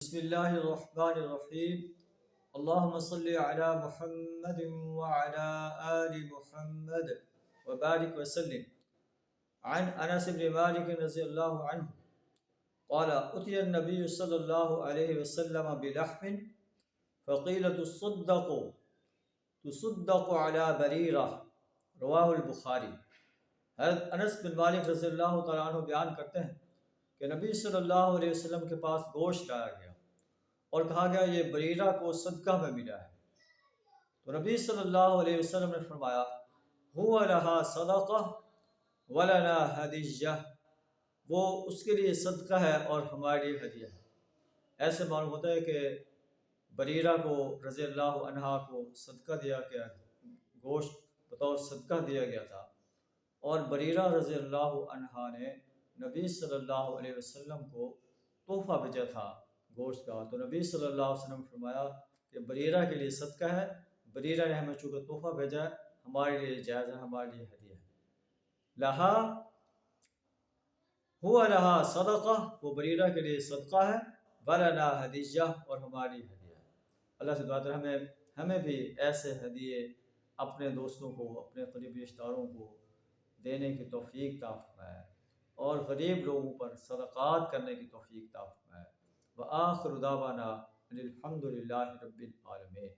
بسم الله الرحمن الرحيم. اللهم صل على محمد وعلى آل محمد وبارك وسلم. عن أنس بن مالك رضي الله عنه قال أتي النبي صلى الله عليه وسلم بلحم فقيل تصدق على بريرة. رواہ البخاری. حضرت انس بن مالک رضی اللہ تعالیٰ عنہ بیان کرتے ہیں کہ نبی صلی اللہ علیہ وسلم کے پاس گوشت لایا گیا اور کہا گیا یہ بریرہ کو صدقہ میں ملا ہے. تو نبی صلی اللہ علیہ وسلم نے فرمایا ہوا لہا صدقہ ولنا ہدیہ، وہ اس کے لیے صدقہ ہے اور ہمارے لیے ہدیہ ہے. ایسے معلوم ہوتا ہے کہ بریرہ کو رضی اللہ عنہا کو صدقہ دیا گیا، گوشت بطور صدقہ دیا گیا تھا، اور بریرہ رضی اللہ عنہا نے نبی صلی اللہ علیہ وسلم کو تحفہ بھیجا تھا گوشت کا. تو نبی صلی اللہ علیہ وسلم نے فرمایا کہ بریرہ کے لیے صدقہ ہے، بریرہ نے ہمیں چونکہ تحفہ بھیجا ہے، ہمارے لیے جائز ہے، ہمارے لیے ہدیہ ہے. لہا ہوا لہا صدقہ، وہ بریرہ کے لیے صدقہ ہے، ولنا ہدیہ، اور ہماری ہدیہ ہے. اللہ سے دعا ہے ہمیں بھی ایسے ہدیے اپنے دوستوں کو، اپنے قریبی رشتہ داروں کو دینے کی توفیق عطا فرمائے اور غریب لوگوں پر صدقات کرنے کی توفیق عطا فرمائے. وآخر دعوانا ان الحمد للہ رب العالمین.